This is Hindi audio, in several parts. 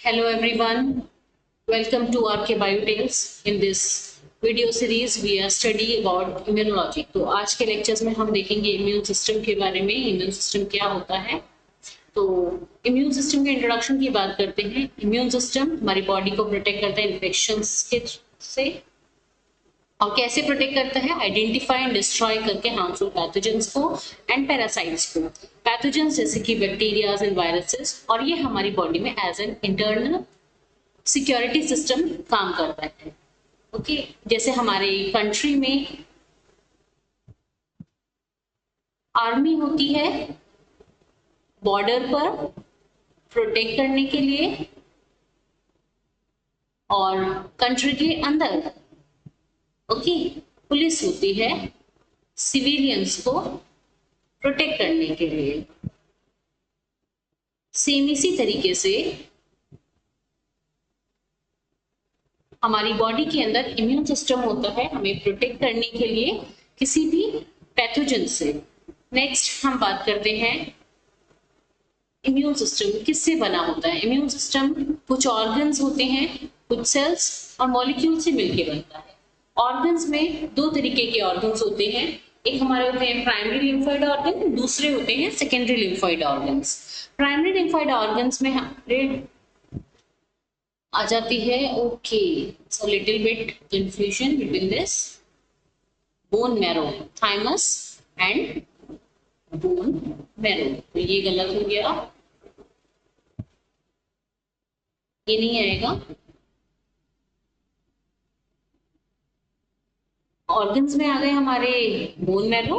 Hello everyone, welcome to RK Biotales. In this video series we are studying about immunology. तो आज के लेक्चर्स में हम देखेंगे इम्यून सिस्टम के बारे में, इम्यून सिस्टम क्या होता है। तो इम्यून सिस्टम के इंट्रोडक्शन की बात करते हैं। इम्यून सिस्टम हमारी बॉडी को प्रोटेक्ट करता है इन्फेक्शंस के से, और कैसे प्रोटेक्ट करता है, आइडेंटिफाई एंड डिस्ट्रॉय करके हार्मफुल पैथोजेंस को एंड पैरासाइट्स को। पैथोजेंस जैसे कि बैक्टीरियाज एंड वायरसेस, और ये हमारी बॉडी में as an internal security system काम करता है। ओके, जैसे हमारे कंट्री में आर्मी होती है बॉर्डर पर प्रोटेक्ट करने के लिए, और कंट्री के अंदर पुलिस होती है सिविलियंस को प्रोटेक्ट करने के लिए। सेम इसी तरीके से हमारी बॉडी के अंदर इम्यून सिस्टम होता है हमें प्रोटेक्ट करने के लिए किसी भी पैथोजन से। नेक्स्ट हम बात करते हैं इम्यून सिस्टम किससे बना होता है। इम्यून सिस्टम कुछ ऑर्गन्स होते हैं, कुछ सेल्स और मॉलिक्यूल से मिलकर बनता है। ऑर्गन्स में दो तरीके के ऑर्गन्स होते हैं, एक हमारे होते हैं प्राइमरी लिम्फोइड ऑर्गन, दूसरे होते हैं secondary lymphoid organs. Primary lymphoid organs में हमारे आ जाती है so little bit confusion between this bone marrow, thymus and bone marrow. तो ये गलत हो गया, ये नहीं आएगा। ऑर्गन्स में आ गए हमारे bone marrow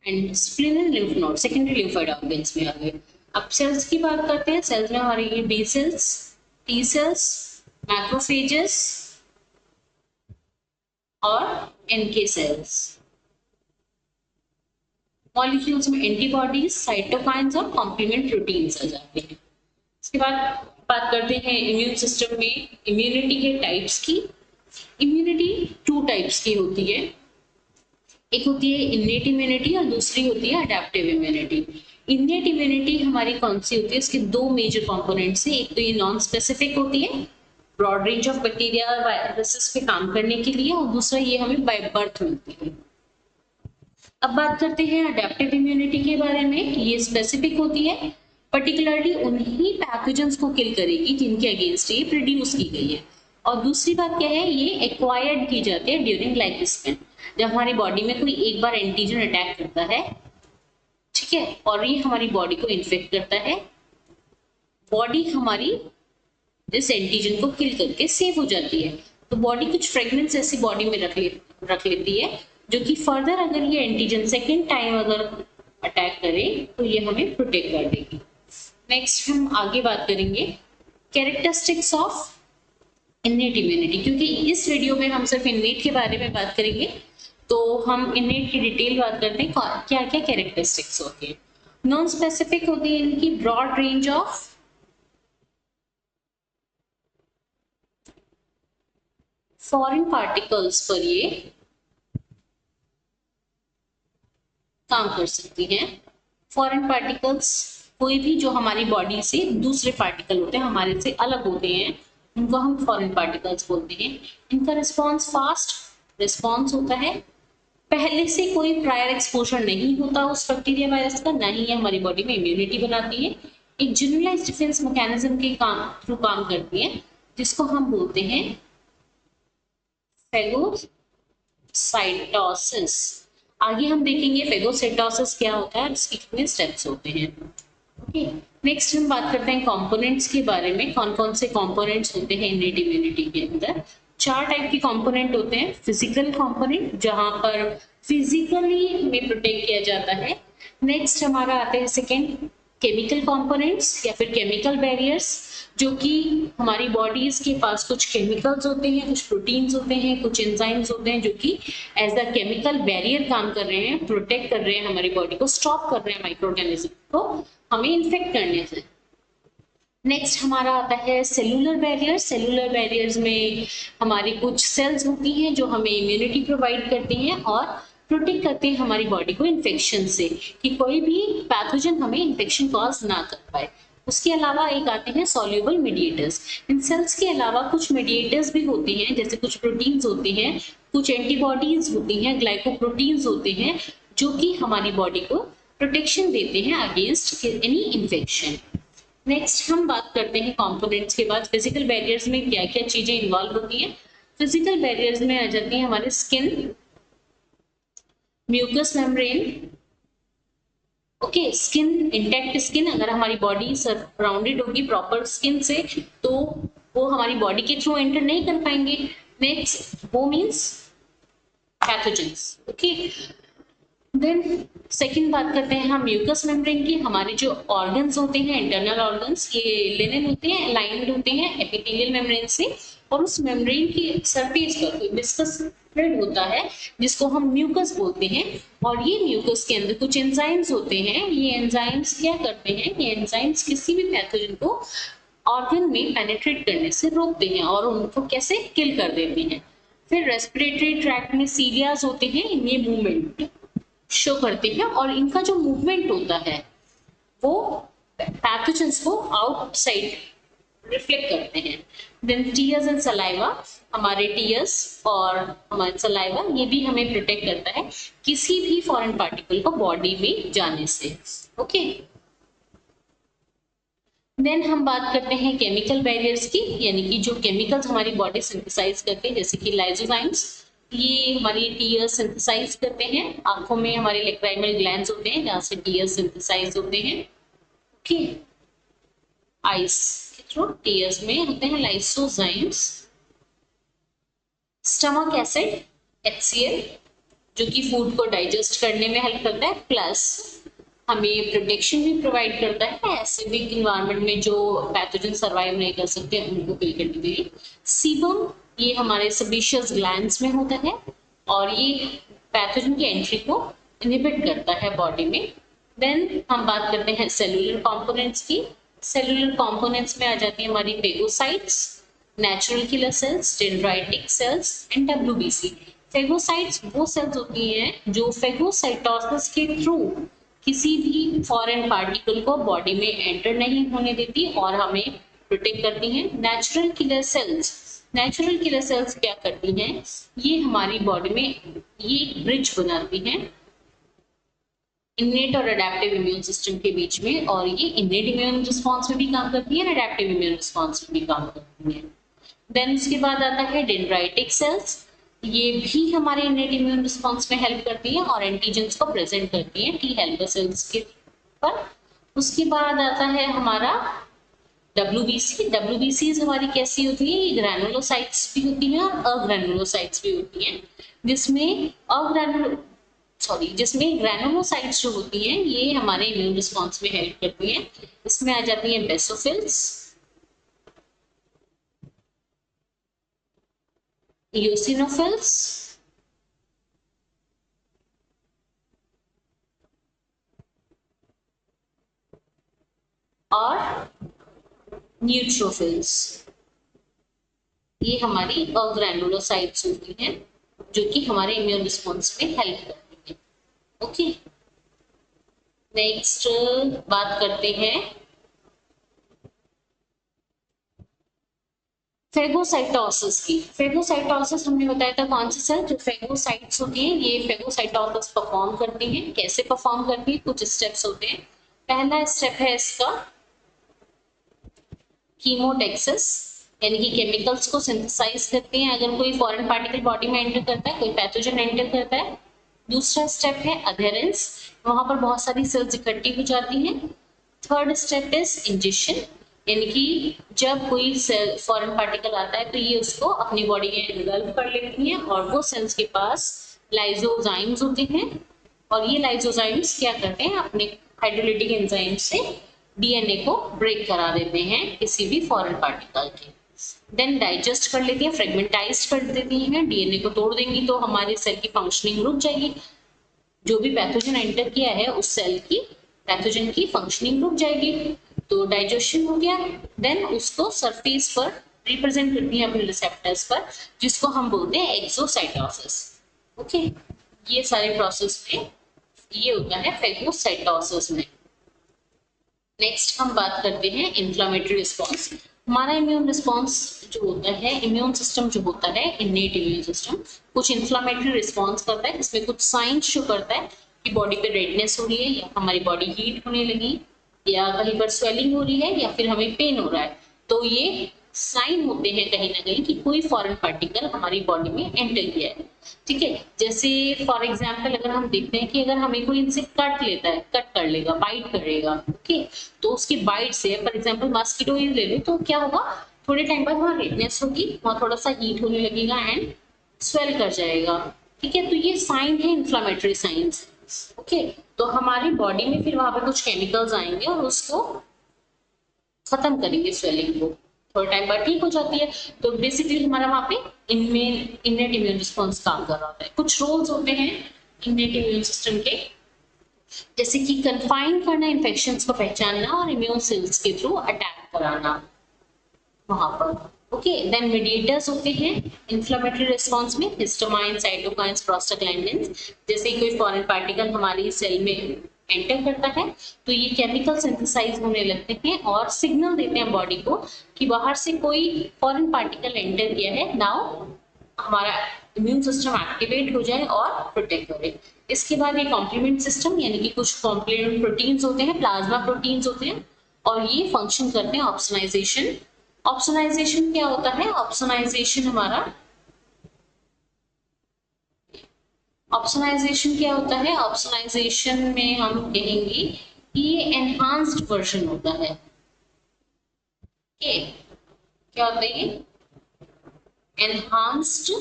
and spleen and lymph node, secondary lymphoid organs में आ गए। अब सेल्स की बात करते हैं। सेल्स में हमारे ये B cells, T cells, macrophages और एनके सेल्स। मॉलिक्यूल्स में एंटीबॉडीज, साइटोकाइंस और कॉम्प्लीमेंट प्रोटीन्स आ जाते हैं। इसके बाद बात करते हैं इम्यून सिस्टम में इम्यूनिटी के टाइप्स की। इम्यूनिटी टू टाइप्स की होती है, एक होती है इन्नेट इम्यूनिटी और दूसरी होती है अडैप्टिव इम्यूनिटी। इन्नेट इम्यूनिटी हमारी कौन सी होती है, इसके दो मेजर कंपोनेंट्स हैं। एक तो ये नॉन स्पेसिफिक होती है, ब्रॉड रेंज ऑफ बैक्टीरिया और वायरसेस पे काम करने के लिए, और दूसरा ये हमें बाय बर्थ मिलती है। अब बात करते हैं अडैप्टिव इम्यूनिटी के बारे में। ये स्पेसिफिक होती है, पर्टिकुलरली उन्हीं पैथोजेंस को किल करेगी जिनके अगेंस्ट ये प्रोड्यूस की गई है। और दूसरी बात क्या है, ये एक्वायर्ड की जाती है ड्यूरिंग लाइफ स्पैन। जब हमारी बॉडी में कोई एक बार एंटीजन अटैक करता है, ठीक है, और ये हमारी बॉडी को इन्फेक्ट करता है, बॉडी हमारी इस एंटीजन को किल करके सेफ हो जाती है। तो बॉडी कुछ फ्रेगमेंट्स ऐसी बॉडी में रख लेती है जो कि फर्दर अगर ये एंटीजन सेकेंड टाइम अगर अटैक करे तो ये हमें प्रोटेक्ट कर देगी। नेक्स्ट हम आगे बात करेंगे कैरेक्टरिस्टिक्स ऑफ इन्नेट इम्यूनिटी, क्योंकि इस वीडियो में हम सिर्फ इन्नेट के बारे में बात करेंगे, तो हम इन्नेट की डिटेल बात करते हैं क्या क्या कैरेक्टरिस्टिक्स होती है। नॉन स्पेसिफिक होती है इनकी broad range of foreign particles पर ये काम कर सकती हैं। फॉरेन पार्टिकल्स कोई भी जो हमारी बॉडी से दूसरे पार्टिकल होते हैं, हमारे से अलग होते हैं, उनको हम फॉरेन पार्टिकल्स बोलते हैं। इनका रिस्पॉन्स फास्ट रिस्पॉन्स होता है, पहले से कोई प्रायर एक्सपोजर नहीं होता उस बैक्टीरिया वायरस का, ना ही ये हमारी बॉडी में इम्यूनिटी बनाती है। एक जनरलाइज्ड डिफेंस मैकेनिज्म के थ्रू काम करती है, जिसको हम बोलते हैं फेगोसाइटोसिस। आगे हम देखेंगे फेगोसाइटोसिस क्या होता है, इसके कितने स्टेप्स होते हैं। ओके, नेक्स्ट हम बात करते हैं कंपोनेंट्स के बारे में। कौन कौन से कंपोनेंट्स होते हैं इन्नेट इम्यूनिटी के अंदर। चार टाइप के कंपोनेंट होते हैं। फिजिकल कंपोनेंट, जहां पर फिजिकली हमें प्रोटेक्ट किया जाता है। नेक्स्ट हमारा आता है सेकेंड केमिकल कंपोनेंट्स या फिर केमिकल बैरियर्स, जो कि हमारी बॉडीज के पास कुछ केमिकल्स होते हैं, कुछ प्रोटीन्स होते हैं, कुछ एंजाइम्स होते हैं, जो कि एज द केमिकल बैरियर काम कर रहे हैं, प्रोटेक्ट कर रहे हैं हमारी बॉडी को, स्टॉप कर रहे हैं माइक्रो ऑर्गेनिज्म को हमें इन्फेक्ट करने से। नेक्स्ट हमारा आता है सेलुलर बैरियर। सेलुलर बैरियर्स में हमारी कुछ सेल्स होती हैं जो हमें इम्यूनिटी प्रोवाइड करती हैं और प्रोटेक्ट करते हैं हमारी बॉडी को इन्फेक्शन से, कि कोई भी पैथोजन हमें इन्फेक्शन कॉज ना कर पाए। उसके अलावा एक आते हैं सॉल्युबल मीडिएटर्स। इन सेल्स के अलावा कुछ मीडिएटर्स भी होते हैं, जैसे कुछ प्रोटीन्स होते हैं, कुछ एंटीबॉडीज होती हैं, ग्लाइकोप्रोटीन्स होते हैं, जो कि हमारी बॉडी को प्रोटेक्शन देते हैं अगेंस्ट एनी इन्फेक्शन। नेक्स्ट हम बात करते हैं कंपोनेंट्स के बाद फिजिकल बैरियर्स में क्या क्या चीजें इन्वॉल्व होती हैं। फिजिकल बैरियर्स में आ जाती है हमारे skin, mucous membrane. Okay, skin, intact skin, अगर हमारी बॉडी सराउंडेड होगी प्रॉपर स्किन से तो वो हमारी बॉडी के थ्रू एंटर नहीं कर पाएंगे। नेक्स्ट वो means pathogens. Okay, then second बात करते हैं हम म्यूकस मेम्ब्रेन की। हमारे जो ऑर्गन्स होते हैं, इंटरनल ऑर्गन्स, ये लिनेन होते हैं, लाइन्ड होते हैं एपिथेलियल मेम्ब्रेन से, और उस मेम्ब्रेन की सरफेस पर कोई विस्कस फ्लूइड होता है जिसको हम म्यूकस बोलते हैं। और ये म्यूकस के अंदर कुछ एंजाइम्स होते हैं। ये एंजाइम्स क्या करते हैं, ये एंजाइम्स किसी भी पैथोजन को ऑर्गन में पेनिट्रेट करने से रोकते हैं और उनको कैसे किल कर देते हैं। फिर रेस्पिरेटरी ट्रैक्ट में सीलियाज होते हैं, ये मूवमेंट शो करते हैं और इनका जो मूवमेंट होता है वो पैथोजेंस को आउटसाइड रिफ्लेक्ट करते हैं। देन टीयर्स एंड सलाइवा, हमारे टीयर्स और हमारे सलाइवा ये भी हमें प्रोटेक्ट करता है किसी भी फॉरेन पार्टिकल को बॉडी में जाने से। ओके, देन हम बात करते हैं केमिकल बैरियर्स की, यानी कि जो केमिकल्स हमारी बॉडी सिंथेसाइज करते हैं, जैसे कि लाइसोजाइम्स, ये हमारी टीयर्स सिंथेसाइज करते हैं। आंखों में हमारे लैक्राइमल ग्लैंड्स होते हैं जहां से टीयर्स सिंथेसाइज होते हैं। ओके, आइस के थ्रू टीयर्स में होते हैं लाइसोजाइम्स। स्टमक एसिड HCl, जो कि फूड को डाइजेस्ट करने में हेल्प करता है, प्लस हमें प्रोटेक्शन भी प्रोवाइड करता है एसिडिक इन्वायरमेंट में जो पैथोजन सर्वाइव नहीं कर सकते उनको किल करने के लिए। सीबम, ये हमारे सेबेशियस ग्लैंड्स में होता है और ये पैथोजन की एंट्री को इनहिबिट करता है बॉडी में। देन हम बात करते हैं सेलुलर कंपोनेंट्स की। सेलुलर कंपोनेंट्स में आ जाती है हमारी phagocytes, natural killer cells, dendritic sales and WBC। Phagocytes वो सेल्स होती हैं जो फेगोसाइटोसिस के थ्रू किसी भी फॉरेन पार्टिकल को बॉडी में एंटर नहीं होने देती और हमें प्रोटेक्ट करती हैं। Natural killer cells, natural killer cells क्या करती हैं, ये हमारी बॉडी में ये ब्रिज बनाती हैं इनेट और अडेप्टिव इम्यून सिस्टम के बीच में, और ये इनेट इम्यून रिस्पॉन्स में भी काम करती है, अडेप्टिव इम्यून रिस्पॉन्स में भी काम करती है। देन उसके बाद आता है डेंड्राइटिक सेल्स, ये भी हमारे इनेट इम्यून रिस्पॉन्स में हेल्प करती है और एंटीजेंस को प्रेजेंट करती है टी हेल्पर सेल्स के पर। उसके बाद आता है हमारा WBC। WBCs हमारी कैसी होती है, ये ग्रैनुलोसाइट्स भी होती हैं और अग्रैनुलोसाइट्स भी होती हैं, जिसमें ग्रैनुलोसाइट्स जो होती हैं ये हमारे इम्यून रिस्पॉन्स में हेल्प करती हैं। इसमें आ जाती हैं बेसोफिल्स, eosinophils, और न्यूट्रोफिल्स। ये हमारी अग्रैनुलोसाइट्स होती हैं जो कि हमारे इम्यून रिस्पॉन्स में हेल्प करती हैं। ओके, नेक्स्ट बात करते हैं फेगोसाइटोसिस की। फेगोसाइटोसिस हमने बताया था कौन सी सेल, जो फेगोसाइट्स होती हैं ये फेगोसाइटोसिस परफॉर्म करती हैं। कैसे परफॉर्म करती है, कुछ स्टेप्स होते हैं। पहला स्टेप है इसका कीमोटेक्सिस, यानी कि केमिकल्स को सिंथेसाइज करते हैं अगर कोई फॉरेन पार्टिकल बॉडी में एंटर करता है, कोई पैथोजन एंटर करता है। दूसरा स्टेप है अधेरेंस, वहां पर बहुत सारी सेल्स इकट्ठी हो जाती हैं। थर्ड स्टेप इज इंजेक्शन, यानी कि जब कोई सेल फॉरेन पार्टिकल आता है तो ये उसको अपनी बॉडी में इन्वॉल्व कर लेती हैं और वो सेल्स के पास लाइसोजाइम्स होते हैं और ये लाइसोजाइम्स क्या करते हैं, अपने हाइड्रोलिटिक एंजाइम से DNA को ब्रेक करा देते हैं किसी भी फॉरेन पार्टिकल के। देन डाइजेस्ट कर लेती हैं, फ्रेगमेंटाइज कर देती हैं, DNA को तोड़ देंगी तो हमारी सेल की फंक्शनिंग रुक जाएगी। जो भी पैथोजन एंटर किया है उस सेल की पैथोजन की फंक्शनिंग रुक जाएगी। तो डाइजेशन हो गया, देन उसको सरफेस पर रिप्रेजेंट करती है अपने रिसेप्टर्स पर, जिसको हम बोलते हैं एक्सोसाइटोसिस। ओके, ये सारे प्रोसेस में ये होता है फेगोसाइटोसिस में। नेक्स्ट हम बात करते हैं इन्फ्लामेटरी रिस्पॉन्स। हमारा इम्यून रिस्पॉन्स जो होता है, इम्यून सिस्टम जो होता है, इन्नेट इम्यून सिस्टम कुछ इन्फ्लामेटरी रिस्पॉन्स करता है। इसमें कुछ साइंस शो करता है कि बॉडी पे रेडनेस हो रही है, या हमारी बॉडी हीट होने लगी, या कहीं पर स्वेलिंग हो रही है, या फिर हमें पेन हो रहा है। तो ये साइन होते हैं कहीं ना कहीं कि कोई फॉरेन पार्टिकल हमारी बॉडी में एंटर किया है। ठीक है, जैसे फॉर एग्जांपल अगर हम देखते हैं कि अगर हमें कोई इनसे कट लेता है, कट कर लेगा, बाइट करेगा, ओके, तो उसकी बाइट से फॉर एग्जांपल मस्किटो ही ले लो, तो क्या होगा, थोड़े टाइम बाद वहाँ रेडनेस होगी, वहाँ थोड़ा सा हीट होने लगेगा एंड स्वेल कर जाएगा। ठीक है, तो ये साइन है इन्फ्लामेटरी साइंस। ओके, तो हमारी बॉडी में फिर वहां पे कुछ केमिकल्स आएंगे और उसको खत्म करेंगे, स्वेलिंग को, थोड़ा टाइम बाद ठीक हो जाती है। तो बेसिकली हमारा वहां पे इन्नेट इम्यून रिस्पॉन्स काम कर रहा होता है। कुछ रोल्स होते हैं इन्नेट इम्यून सिस्टम के, जैसे कि कन्फाइन करना, इन्फेक्शंस को पहचानना और इम्यून सेल्स के थ्रू अटैक कराना वहां पर। ओके, देन मीडिएटर्स होते हैं इन्फ्लेमेटरी रिस्पॉन्स में, हिस्टामाइन, साइटोकाइंस, प्रोस्टाग्लैंडिन्स। जैसे कोई फॉरेन पार्टिकल हमारी सेल में एंटर करता है तो ये केमिकल सिंथेसाइज होने लगते हैं और सिग्नल देते हैं बॉडी को कि बाहर से कोई फॉरेन पार्टिकल एंटर किया है, नाउ हमारा इम्यून सिस्टम एक्टिवेट हो जाए और प्रोटेक्ट करे। इसके बाद ये कॉम्प्लीमेंट सिस्टम, यानी कि कुछ कॉम्प्लीमेंट प्रोटीन्स होते हैं, प्लाज्मा प्रोटीन्स होते हैं, और ये फंक्शन करते हैं ऑप्सोनाइजेशन। ऑप्सोनाइजेशन क्या होता है? ऑप्सोनाइजेशन हमारा ऑप्सोनाइजेशन क्या होता है? ऑप्सोनाइजेशन में हम कहेंगे कि ये एनहांस्ड वर्जन होता है। क्या होता है ये? एनहांस्ड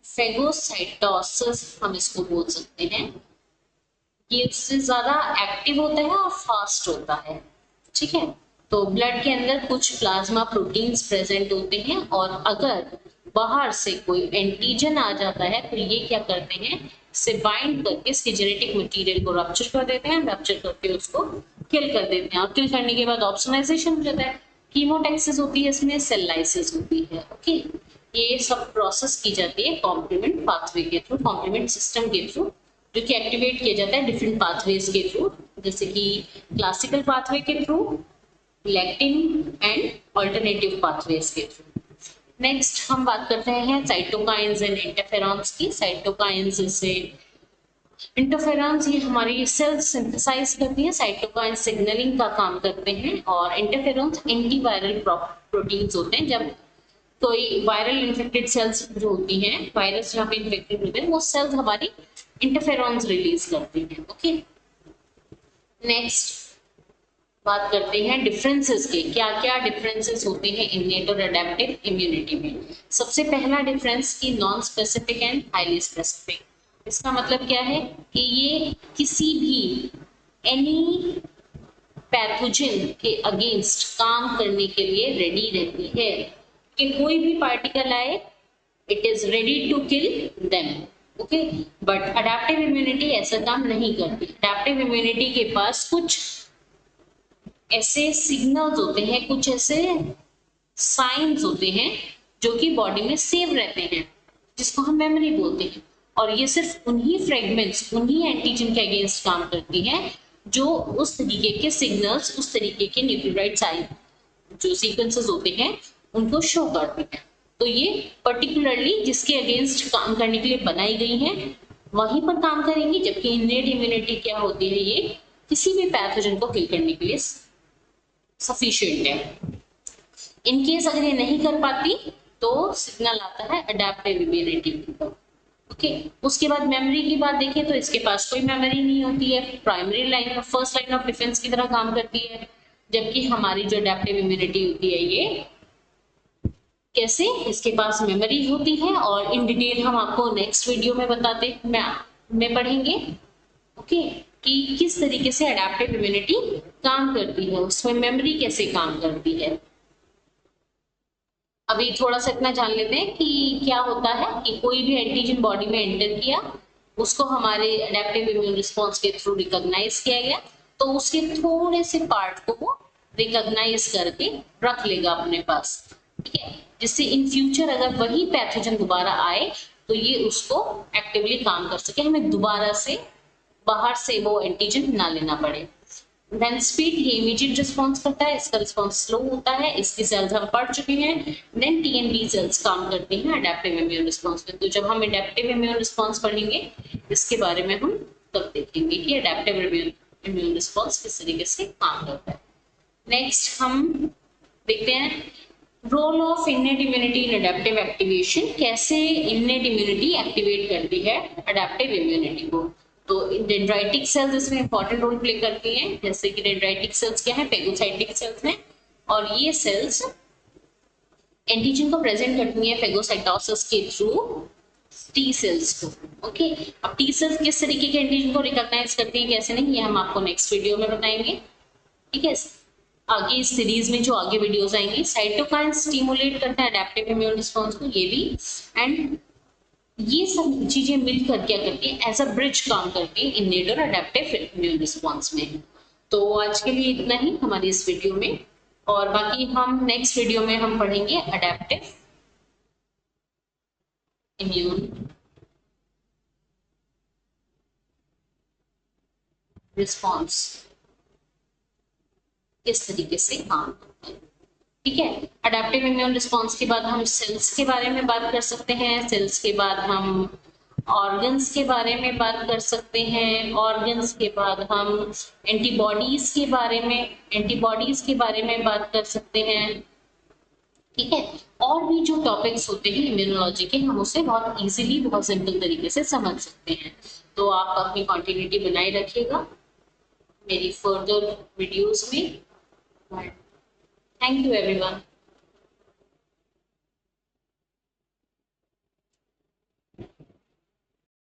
फेगोसाइटोसिस हम इसको बोल सकते हैं। ये उससे ज्यादा एक्टिव होता है और फास्ट होता है। ठीक है, तो ब्लड के अंदर कुछ प्लाज्मा प्रोटीन्स प्रेजेंट होते हैं और अगर बाहर से कोई एंटीजन आ जाता है तो ये क्या करते हैं, इससे बाइंड करके इसके जेनेटिक मटेरियल को रप्चर कर देते हैं, रप्चर करके उसको किल कर देते हैं, और किल करने के बाद ऑप्सोनाइजेशन हो जाता है। कीमोटैक्सिस होती है, इसमें सेल लाइसिस होती है। ओके, ये सब प्रोसेस की जाती है कॉम्प्लीमेंट पाथवे के थ्रू, कॉम्प्लीमेंट सिस्टम के थ्रू, जो कि एक्टिवेट किया जाता है डिफरेंट पाथवेज के थ्रू, जैसे कि क्लासिकल पाथवे के through, lectin and alternative pathways के थ्रू। नेक्स्ट हम बात करते हैं साइटोकाइंस एंड इंटरफेरॉन्स की। साइटोकाइंस से इंटरफेरॉन्स ये हमारी सेल सिंथेसाइज करती है, साइटोकाइन सिग्नलिंग का काम करते हैं, और इंटरफेरॉन्स एंटीवायरल प्रोटीन्स होते हैं। जब कोई वायरल इन्फेक्टेड सेल्स जो होती हैं, वायरस जहाँ पे इन्फेक्टेड होते हैं, वो सेल्स हमारी इंटरफेरॉन्स रिलीज करती हैं। ओके, नेक्स्ट बात करते हैं डिफरेंसेस के। क्या क्या डिफरेंसेस होते हैं इन्नेट और अडैप्टिव इम्यूनिटी में। सबसे पहला डिफरेंस की non specific and highly specific. इसका मतलब क्या है कि ये किसी भी एनी पैथोजन के अगेंस्ट काम करने के लिए रेडी रहती है, कि कोई भी पार्टिकल आए it is ready to kill them. Okay, but adaptive immunity ऐसा काम नहीं करती। अडैप्टिव इम्यूनिटी के पास कुछ ऐसे सिग्नल्स होते हैं, कुछ ऐसे साइंस होते हैं जो कि बॉडी में सेव रहते हैं, जिसको हम मेमोरी बोलते हैं, और ये सिर्फ उन्हीं फ्रेगमेंट्स, उन्हीं एंटीजन के अगेंस्ट काम करती हैं जो उस तरीके के सिग्नल्स, उस तरीके के न्यूक्लियोटाइड साइन जो सीक्वेंसेस होते हैं उनको शो करते हैं। तो ये पर्टिकुलरली जिसके अगेंस्ट काम करने के लिए बनाई गई हैं वहीं पर काम करेंगी, जबकि इन्नेट इम्यूनिटी क्या होती है, ये किसी भी पैथोजन को किल करने के लिए सफिशिएंट है। इनकेस अगर ये नहीं कर पाती तो सिग्नल आता है अडैप्टिव इम्यूनिटी का। ओके, उसके बाद मेमोरी की बात देखें तो इसके पास कोई मेमोरी नहीं होती है, primary line, first line of defence की तरह काम करती है, जबकि हमारी जो अडैप्टिव इम्यूनिटी होती है ये कैसे, इसके पास मेमोरी होती है, और इन डिटेल हम आपको नेक्स्ट वीडियो में बताते में पढ़ेंगे। ओके, कि किस तरीके से अडैप्टिव इम्यूनिटी काम करती है, उसमें मेमोरी कैसे काम करती है। अभी थोड़ा सा इतना जान लेते हैं कि क्या होता है कि कोई भी एंटीजन बॉडी में एंटर किया, उसको हमारे अडैप्टिव इम्यून रिस्पॉन्स के थ्रू रिकॉग्नाइज किया गया, तो उसके थोड़े से पार्ट को वो रिकॉग्नाइज करके रख लेगा अपने पास। ठीक है, जिससे इन फ्यूचर अगर वही पैथोजन दोबारा आए तो ये उसको एक्टिवली काम कर सके, हमें दोबारा से बाहर से वो एंटीजन ना लेना पड़े। देन स्पीड, ये इमीडिएट रिस्पॉन्स करता है, इसका रिस्पॉन्स स्लो होता है, इसकी सेल्स हम पढ़ चुके हैं। Then T and B cells काम करती हैं अडेप्टिव इम्यून रिस्पॉन्स में। तो जब हम अडेप्टिव इम्यून रिस्पॉन्स पढ़ेंगे, इसके बारे में हम तब देखेंगे कि अडेप्टिव इम्यून रिस्पॉन्स किस तरीके से काम करता है। नेक्स्ट हम देखते हैं role of innate immunity in adaptive activation, कैसे इननेट इम्यूनिटी एक्टिवेट करती है अडेप्टिव इम्यूनिटी को। तो डेंड्राइटिक सेल्स इसमें इंपॉर्टेंट रोल प्ले करती हैं, जैसे कि डेंड्राइटिक सेल्स क्या है, फेगोसाइटिक सेल्स हैं, और ये सेल्स एंटीजन को प्रेजेंट करती है फेगोसाइटोसिस के थ्रू टी सेल्स को। ओके, अब टी सेल्स किस तरीके के एंटीजन को रिकॉग्नाइज करती है, कैसे नहीं, ये हम आपको नेक्स्ट वीडियो में बताएंगे। ठीक है, आगे इस सीरीज में जो आगे वीडियोस आएंगी, साइटोकाइन स्टिमुलेट करता है अडेप्टिव इम्यून रिस्पॉन्स को, ये भी, एंड ये सब चीजें मिलकर क्या करती है, एज अ ब्रिज काम करती है इननेट और अडेप्टिव इम्यून रिस्पॉन्स में। तो आज के लिए इतना ही हमारी इस वीडियो में, और बाकी हम नेक्स्ट वीडियो में हम पढ़ेंगे अडेप्टिव इम्यून रिस्पॉन्स किस तरीके से काम करता है। ठीक है, अडेप्टिव इम्यून रिस्पॉन्स के बाद हम सेल्स के बारे में बात कर सकते हैं, सेल्स के बाद हम ऑर्गन्स के बारे में बात कर सकते हैं, ऑर्गन्स के बाद हम एंटीबॉडीज के बारे में बात कर सकते हैं। ठीक है, और भी जो टॉपिक्स होते हैं इम्यूनोलॉजी के, हम उसे बहुत इजीली, बहुत सिंपल तरीके से समझ सकते हैं। तो आप अपनी कॉन्टिन्यूटी बनाए रखिएगा मेरी फर्दर वीडियोस में। Thank you everyone.